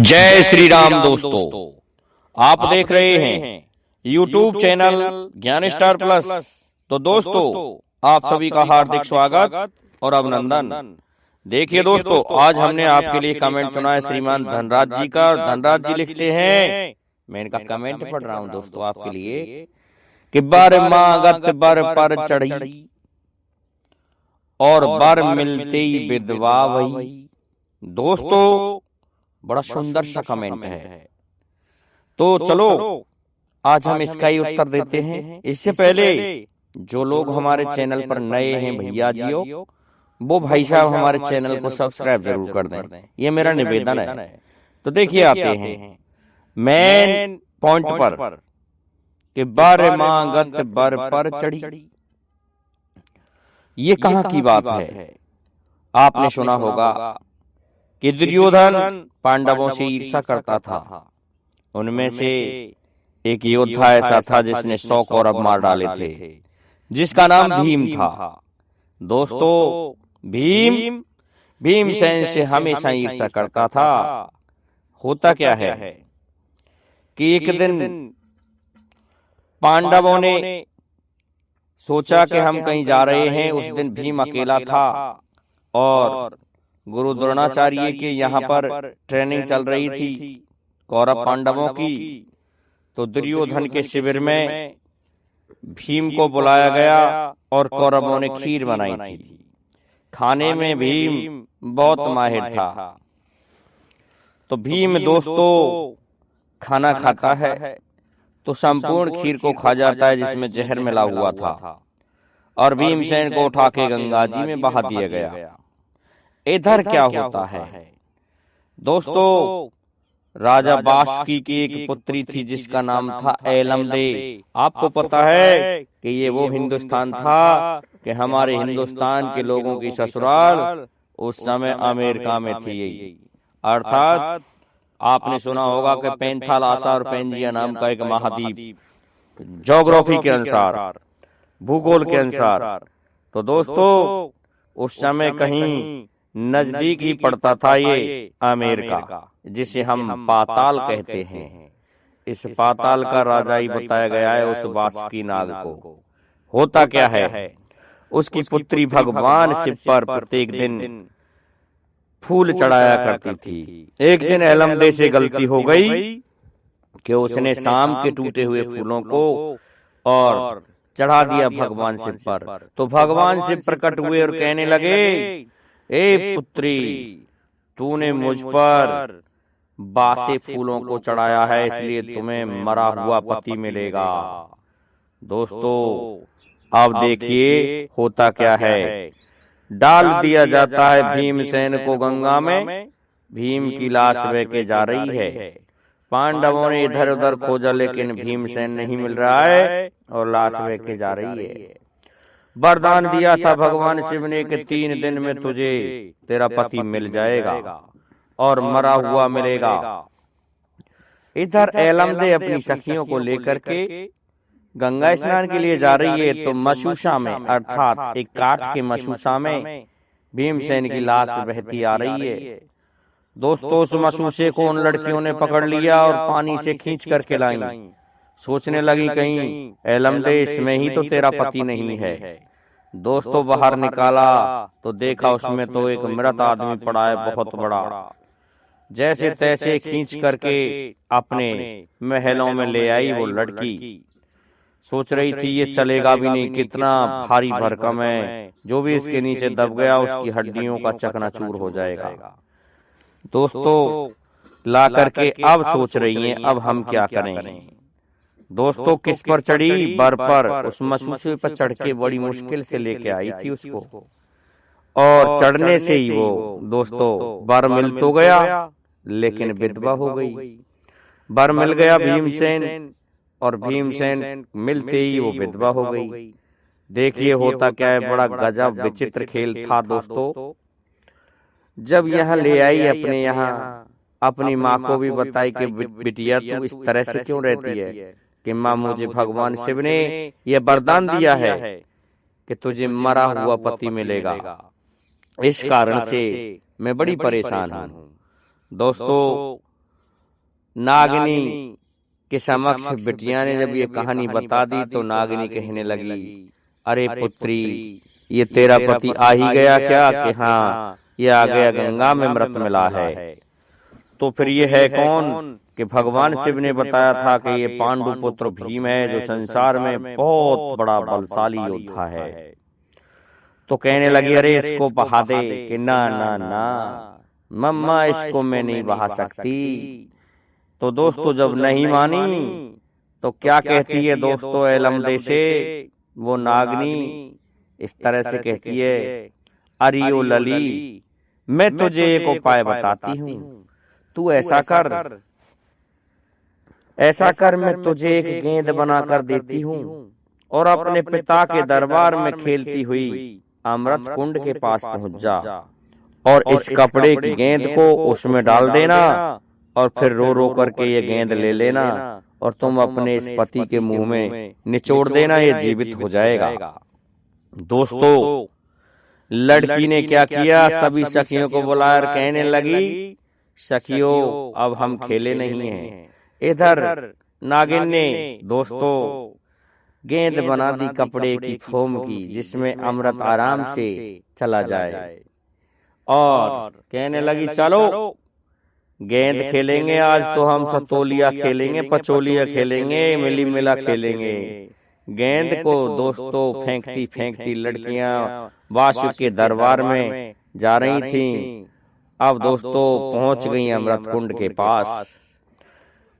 जय श्री राम दोस्तों, आप देख रहे हैं YouTube चैनल ज्ञान स्टार प्लस। तो दोस्तों, आप सभी का हार्दिक स्वागत और अभिनंदन। देखिए दोस्तों, आज हमने आपके लिए कमेंट चुना है श्रीमान धनराज जी का। धनराज जी लिखते हैं, मैं इनका कमेंट पढ़ रहा हूं दोस्तों आपके लिए, कि बर मांगत बर पर चढ़ी और बर मिलते ही विधवा वही। दोस्तों, बड़ा सुंदर सा कमेंट है। तो चलो आज हम इसका ही उत्तर देते हैं। इससे पहले जो लोग हमारे चैनल पर नए हैं भैया जियो, वो भाई साहब हमारे चैनल को सब्सक्राइब जरूर कर दें, ये मेरा निवेदन है। तो देखिए आते हैं मेन पॉइंट पर कि बर मांगत बर पर चढ़ी। ये कहां की बात है? आपने सुना होगा कि दुर्योधन पांडवों से ईर्ष्या करता था। उनमें से एक योद्धा ऐसा था जिसने 100 कौरव मार डाले थे, जिसका नाम भीम था। दोस्तों, भीमसेन से हमेशा ईर्ष्या करता था। होता क्या है कि एक दिन पांडवों ने सोचा कि हम कहीं जा रहे हैं। उस दिन भीम अकेला था और गुरु द्रोणाचार्य के यहाँ पर ट्रेनिंग चल रही थी कौरव पांडवों की। तो दुर्योधन के शिविर में भीम को बुलाया गया और कौरवों ने खीर बनाई थी। खाने में भीम बहुत माहिर था। तो भीम दोस्तों खाना खाता है तो संपूर्ण खीर को खा जाता है जिसमें जहर मिला हुआ था, और भीमसेन को उठा के गंगा जी में बहा दिया गया। इधर क्या होता है दोस्तों, राजा बाष्की की एक पुत्री थी जिसका नाम था एलमदे। आपको पता है कि ये वो हिंदुस्तान था कि हमारे हिंदुस्तान के लोगों की ससुराल उस समय अमेरिका में थी। अर्थात आपने सुना होगा कि पेंथालासा और पेंजिया नाम का एक महाद्वीप, ज्योग्राफी के अनुसार, भूगोल के अनुसार। तो दोस्तों उस समय कहीं नजदीक ही पड़ता था ये अमेरिका, जिसे हम पाताल कहते हैं। इस पाताल का राजा ही बताया गया है उस बासुकी नाग को। होता क्या है, उसकी पुत्री भगवान शिव पर प्रत्येक दिन फूल चढ़ाया करती थी। एक दिन एलमदे से गलती हो गई कि उसने शाम के टूटे हुए फूलों को और चढ़ा दिया भगवान शिव पर। तो भगवान शिव प्रकट हुए और कहने लगे, ए पुत्री, तूने मुझ पर बासे फूलों को चढ़ाया है, इसलिए तुम्हें मरा हुआ पति मिलेगा। दोस्तों अब देखिए होता क्या है, डाल दिया जाता है भीमसेन को गंगा में। भीम की लाश बह के जा रही है। पांडवों ने इधर उधर खोजा लेकिन भीमसेन नहीं मिल रहा है और लाश बह के जा रही है। वरदान दिया था भगवान शिव ने कि 3 दिन में तुझे तेरा पति मिल जाएगा और मरा हुआ मिलेगा। इधर एलमदे अपनी सखियों को लेकर के गंगा स्नान के लिए जा रही है। तो मशूषा में, अर्थात एक काठ के मशूषा में भीमसेन की लाश बहती आ रही है। दोस्तों उस मशूषे को उन लड़कियों ने पकड़ लिया और पानी से खींच करके लाई। सोचने लगी कहीं एलमदे इसमें ही तो तेरा पति नहीं है। दोस्तों बाहर निकाला तो देखा उसमें तो एक मृत आदमी पड़ा है, बहुत बड़ा। जैसे तैसे खींच करके अपने महलों में ले आई वो लड़की। सोच रही थी ये चलेगा भी नहीं, कितना भारी भरकम है, जो भी इसके नीचे दब गया उसकी हड्डियों का चकनाचूर हो जाएगा। दोस्तों ला करके अब सोच रही हैं अब हम क्या करें। दोस्तों किस पर चढ़ी? बर पर। उस मशूषे पर चढ़ के बड़ी मुश्किल से लेके आई थी उसको, और चढ़ने से ही वो दोस्तों बर मिल तो गया लेकिन विधवा हो गई। बर मिल गया भीमसेन, और भीमसेन मिलते ही वो विधवा हो गई। देखिए होता क्या है, बड़ा गजब विचित्र खेल था दोस्तों। जब यहाँ ले आई अपने यहाँ, अपनी माँ को भी बताई कि बिटिया तू इस तरह से क्यों रहती है, कि माँ मुझे भगवान शिव ने यह वरदान दिया है कि तुझे मरा हुआ पति मिलेगा, इस कारण से मैं बड़ी परेशान हूँ। दोस्तों नागिनी के समक्ष बिटिया ने जब ये कहानी बता दी तो नागिनी कहने लगी, अरे पुत्री, ये तेरा पति आ ही गया क्या? कि हाँ, ये आ गया, गंगा में मृत मिला है। तो फिर ये है कौन? कि भगवान शिव ने बताया था कि ये पांडु पुत्र भीम है, जो संसार में बहुत बड़ा बलशाली योद्धा है। तो कहने लगी, अरे इसको बहा दे। कि ना ना ना मम्मा, इसको मैं नहीं बहा सकती। तो दोस्तों जब नहीं मानी तो क्या कहती है दोस्तों एलमदे से वो नागनी? इस तरह से कहती है, अरियो लली, मैं तुझे एक उपाय बताती हूँ, तू ऐसा कर, मैं तुझे एक गेंद बनाकर देती हूँ और अपने पिता के दरबार में खेलती हुई अमृत कुंड के पास पहुंच जा और इस कपड़े की गेंद को उसमें डाल देना और फिर रो रो करके ये गेंद ले लेना और तुम अपने इस पति के मुंह में निचोड़ देना, ये जीवित हो जाएगा। दोस्तों लड़की ने क्या किया, सभी सखियों को बुलाया और कहने लगी, सखियों अब हम खेले नहीं हैं। इधर नागिन ने दोस्तों गेंद बना दी कपड़े की फोम की, जिसमें अमृत आराम से चला जाए और कहने लगी, चलो गेंद खेलेंगे आज तो हम, सतोलिया खेलेंगे, पचोलिया खेलेंगे, मिली मिला खेलेंगे। गेंद को दोस्तों फेंकती फेंकती लड़कियां वासुकी के दरबार में जा रही थीं। अब दोस्तों पहुंच गई अमृत कुंड के पास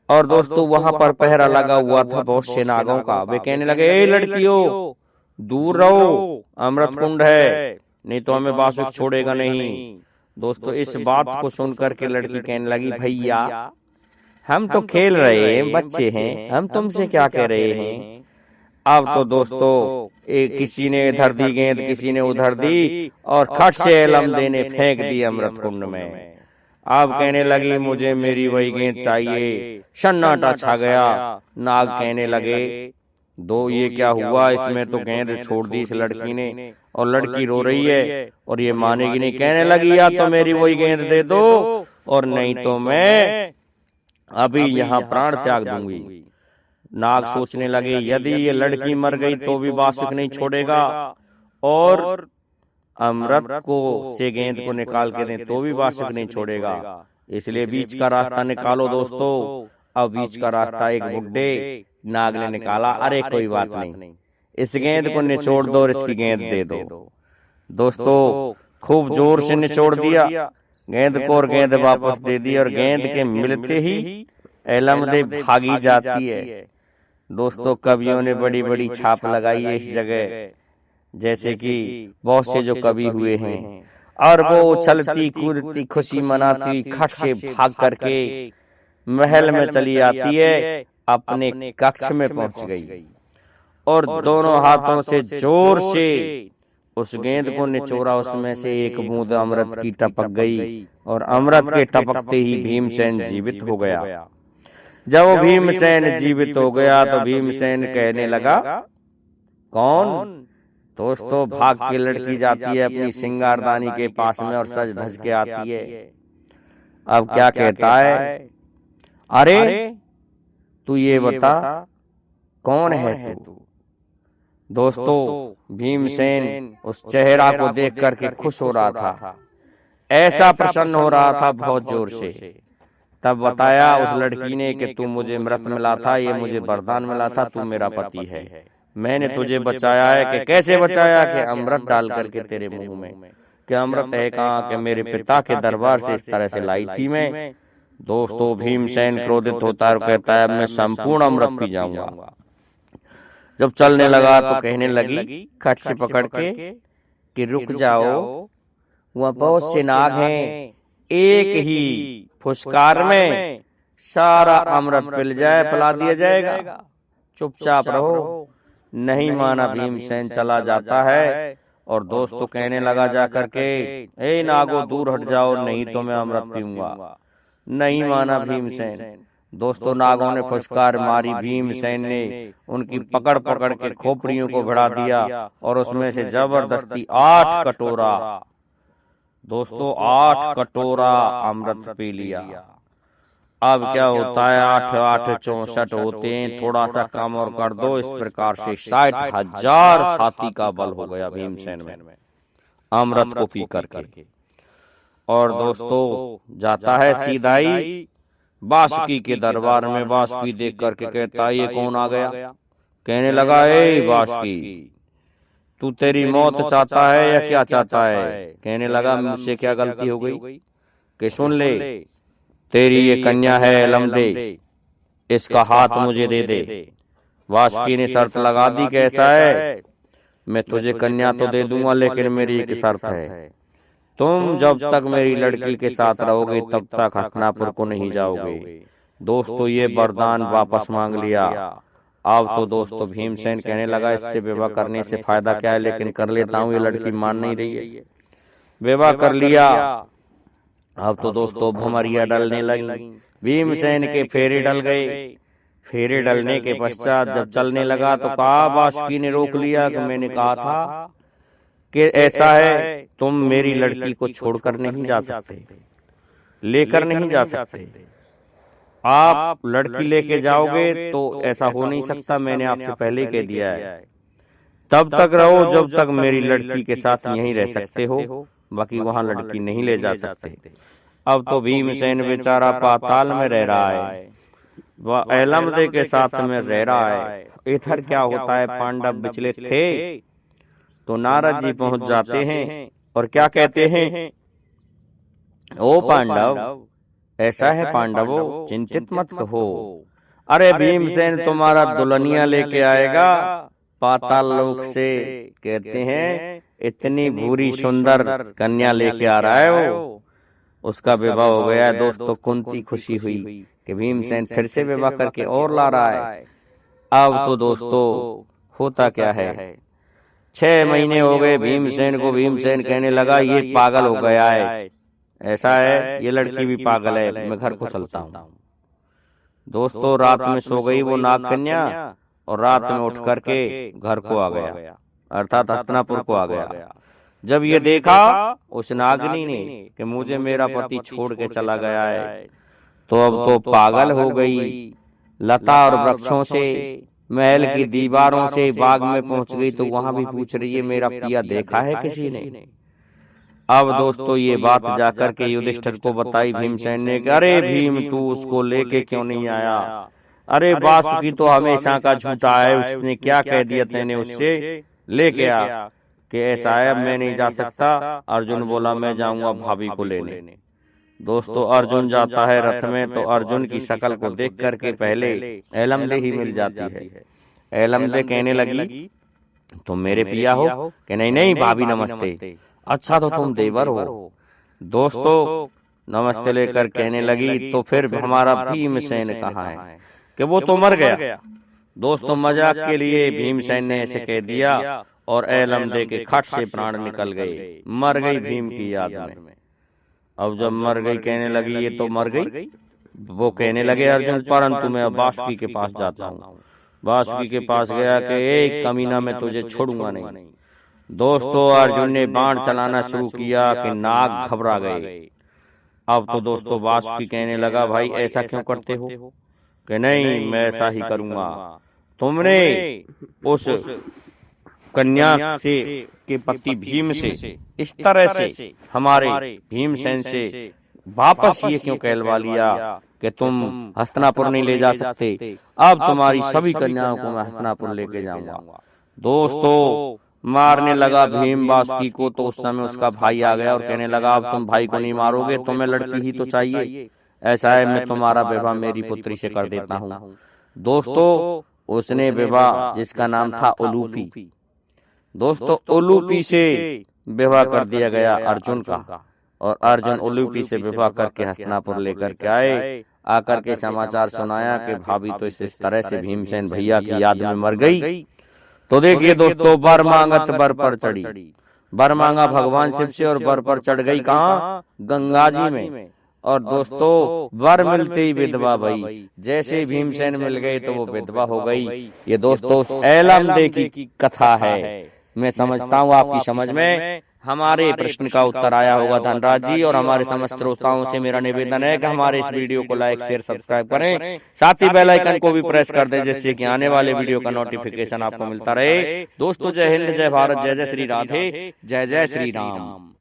और दोस्तों वहां पर पहरा लगा हुआ था बहुत से नागों का। वे कहने लगे, ए लड़कियों दूर रहो, अमृत कुंड है, नहीं तो हमें वासुकी छोड़ेगा नहीं। दोस्तों इस बात को सुनकर के लड़की कहने लगी, भैया हम तो खेल रहे हैं, बच्चे हैं, हम तुमसे क्या कह रहे हैं। अब तो दोस्तों किसी ने इधर दी गेंद, किसी ने उधर दी और खट से एलमदे ने फेंक दी अमृत कुंड में। अब कहने लगी, मुझे मेरी वही गेंद चाहिए। सन्नाटा छा गया। नाग कहने लगे, दो ये क्या हुआ, इसमें तो गेंद छोड़ दी इस लड़की ने और लड़की रो रही है और ये मानेगी नहीं। कहने लगी, या तो मेरी वही गेंद दे दो और नहीं तो मैं अभी यहाँ प्राण त्याग दूंगी। नाग सोचने लगे, यदि ये लड़की मर गई तो भी वासुकी नहीं छोड़ेगा और अमृत को से गेंद को निकाल के दें तो भी वासुकी नहीं छोड़ेगा, इसलिए बीच का रास्ता निकालो दोस्तों। अब बीच का रास्ता एक बुड्ढे नाग ने निकाला। अरे कोई बात नहीं, इस गेंद को निचोड़ दो और इसकी गेंद दे दो। दोस्तों खूब जोर से निचोड़ दिया गेंद को और गेंद वापस दे दी और गेंद के मिलते ही एलमदे भागी जाती है। दोस्तों कवियों ने बड़ी बड़ी छाप लगाई है इस जगह, जैसे कि बहुत से जो कवि हुए हैं, और वो उछलती कूदती खुशी मनाती खट से भाग करके महल में चली आती है, अपने कक्ष में पहुंच गई और दोनों हाथों से जोर से उस गेंद को निचोड़ा। उसमें से एक बूंद अमृत की टपक गई और अमृत के टपकते ही भीमसेन जीवित हो गया। जब वो भीमसेन जीवित हो गया तो भीमसेन कहने लगा, कौन? दोस्तों भाग के लड़की जाती है अपनी सिंगारदानी के पास में और सज धज के आती है। अब क्या कहता है, अरे तू ये बता कौन है तू? दोस्तों भीमसेन उस चेहरा को देख करके खुश हो रहा था, ऐसा प्रसन्न हो रहा था बहुत जोर से। तब बताया उस लड़की ने कि तू मुझे अमृत मिला था, ये मुझे वरदान मिला था, तू मेरा पति है, मैंने तुझे बचाया है। कि कैसे बचाया? कि अमृत डाल करके तेरे मुंह में। कि अमृत है कहाँ? कि मेरे पिता के दरबार से इस तरह से लाई थी मैं। दोस्तों भीमसेन क्रोधित होता है और कहता है, मैं संपूर्ण अमृत पी जाऊंगा। जब चलने लगा तो कहने लगी खट से पकड़ के कि रुक जाओ, वहाँ बहुत से नाग हैं, एक ही फुसकार में सारा अमृत पिला दिया जाएगा, चुपचाप रहो। नहीं माना, भीमसेन चला जाता है और दोस्तों कहने लगा जाकर के, ए नागो दूर हट जाओ, नहीं तो मैं अमृत पीऊंगा। नहीं माना भीमसेन। दोस्तों नागों ने फुसकार मारी, भीमसेन ने उनकी पकड़ पकड़ के खोपड़ियों को भिड़ा दिया और उसमें से जबरदस्ती 8 कटोरा, दोस्तों 8 कटोरा अमृत पी लिया। अब क्या होता है, 8 8 64 होते हैं, थोड़ा सा कम और कर दो। इस प्रकार से 60,000 हाथी का बल हो गया भीमसेन में, अमृत को पी करके। और दोस्तों जाता है सीधा ही बासुकी के दरबार में। बासुकी देख करके कहता है ये कौन आ गया। कहने लगा, ए बासुकी, तू तेरी मौत चाहता है या क्या चाहता है। कहने लगा, मुझसे क्या गलती हो गई कि सुन ले, तेरी ये कन्या है एलमदे, इसका हाथ मुझे दे दे। बासुकी ने शर्त लगा दी कि ऐसा है, मैं तुझे कन्या तो दे दूंगा, लेकिन मेरी एक शर्त है, तुम जब तक मेरी लड़की के साथ रहोगे तब तक हस्तिनापुर को नहीं जाओगे। दोस्तों ये वरदान वापस मांग लिया। अब तो दोस्तों भीमसेन कहने लगा, इससे विवाह करने से फायदा क्या है, लेकिन कर लेता हूँ, ये लड़की मान नहीं रही है। विवाह कर लिया। अब तो दोस्तों भमरिया डलने लगी, भीमसेन के फेरे डल गए। फेरे डलने के पश्चात जब चलने लगा तो कहा, बासुकी ने रोक लिया कि मैंने कहा था कि ऐसा है, तुम मेरी लड़की को छोड़कर नहीं जा सकते, लेकर नहीं जा सकते। आप लड़की लेके जाओगे तो ऐसा हो नहीं सकता, मैंने आपसे पहले कह दिया है। तब तक रहो जब तक मेरी लड़की के साथ यहीं रह सकते हो, बाकी वहां लड़की नहीं ले जा सकते। अब तो भीमसेन बेचारा पाताल में रह रहा है, वह एलमदे के साथ में रह रहा है। इधर क्या होता है, पांडव विचलित थे तो नारद जी पहुंच जाते हैं और क्या कहते हैं, ओ पांडव, ऐसा है पांडवों, चिंतित मत हो। अरे भीमसेन तुम्हारा दुल्हनिया लेके आएगा पाताल लोक से। कहते हैं इतनी बुरी सुंदर कन्या लेके आ रहा है वो। उसका विवाह हो गया है। दोस्तों कुंती खुशी हुई कि भीमसेन फिर से विवाह करके और ला रहा है। अब तो दोस्तों होता क्या है, 6 महीने हो गए भीमसेन को। भीमसेन कहने लगा, ये पागल हो गया है, ऐसा है ये लड़की भी पागल है, मैं घर को चलता हूँ। दोस्तों रात में सो गई वो नाग कन्या और रात में उठ करके घर को आ गया, अर्थात हस्तिनापुर को आ गया। जब ये देखा उस नागनी ने कि मुझे मेरा पति छोड़ के चला गया है, तो अब तो पागल हो गई। लता और वृक्षों से, महल की दीवारों से बाग में पहुंच गई, तो वहां भी पूछ रही है मेरा पिया देखा है किसी ने। अब दोस्तों ये बात जाकर के युधिष्ठिर को बताई भीमसेन ने। अरे भीम, तू उसको लेके क्यों नहीं आया। अरे बासुकी तो हमेशा का झूठा है, उसने क्या कह दिया तेने उससे, लेके आ। कि ऐसा है, मैं नहीं जा सकता। अर्जुन बोला मैं जाऊंगा भाभी को लेने। दोस्तों अर्जुन जाता है रथ में, तो अर्जुन की शक्ल को देख करके पहले एलमदे ही मिल जाती है। एलमदे कहने लगी, तुम मेरे पिया हो। कि नहीं नहीं भाभी नमस्ते। अच्छा तो तुम देवर हो। दोस्तों नमस्ते लेकर कहने लगी, तो फिर हमारा भीमसेन कहाँ है, कि वो तो मर गया। दोस्तों मजाक के लिए भीमसेन ने ऐसे कह दिया और एलमदे के खट से प्राण निकल गए, मर गई भीम की याद में। अब जब मर गई कहने लगी ये तो मर गई। वो कहने लगे अर्जुन, परंतु मैं अब बासुकी के पास जाता हूँ। बासुकी के पास गया कि एक कमीना मैं तुझे छोड़ूंगा नहीं। दोस्तों अर्जुन ने बाण चलाना शुरू किया कि नाग घबरा गए। अब तो दोस्तों बासुकी कहने लगा, भाई ऐसा क्यों करते हो। कि नहीं मैं ऐसा ही करूंगा। तुमने उस कन्या से के पति भीम से इस तरह से हमारे भीमसेन से वापस ये क्यों कहलवा लिया कि तुम हस्तिनापुर नहीं ले जा सकते। अब तुम्हारी सभी कन्याओं को मैं हस्तिनापुर लेके जाऊंगा। दोस्तों मारने लगा भीम बासुकी को, तो उस समय उसका भाई आ गया और कहने लगा, अब तुम भाई को नहीं मारोगे, तुम्हें लड़की ही तो चाहिए। ऐसा है मैं तुम्हारा विवाह मेरी पुत्री से कर देता हूँ। दोस्तों उसने विवाह, जिसका नाम था उलूपी, दोस्तों उलूपी से विवाह कर दिया गया अर्जुन का। और अर्जुन उलूपी से विवाह करके हस्तिनापुर लेकर के आए। आकर के समाचार सुनाया कि भाभी तो इस तरह से भीमसेन भैया की याद में मर गई। तो देखिए दोस्तों, बर मांगत बर पर चढ़ी। बर मांगा भगवान शिव से और बर पर चढ़ गई कहाँ, गंगा जी में। और दोस्तों वर मिलते ही विधवा भई। जैसे भीमसेन मिल गए तो वो विधवा हो गई। ये दोस्तों एलमदे की कथा है। मैं समझता हूँ आपकी समझ में हमारे प्रश्न का उत्तर आया होगा धनराज जी। और हमारे समस्त श्रोताओं से मेरा निवेदन है कि हमारे इस वीडियो को लाइक शेयर सब्सक्राइब करें, साथ ही बेल आइकन को भी प्रेस कर दें, जिससे कि आने वाले वीडियो का नोटिफिकेशन आपको मिलता रहे। दोस्तों, जय हिंद, जय भारत, जय जय श्री राधे, जय जय श्री राम।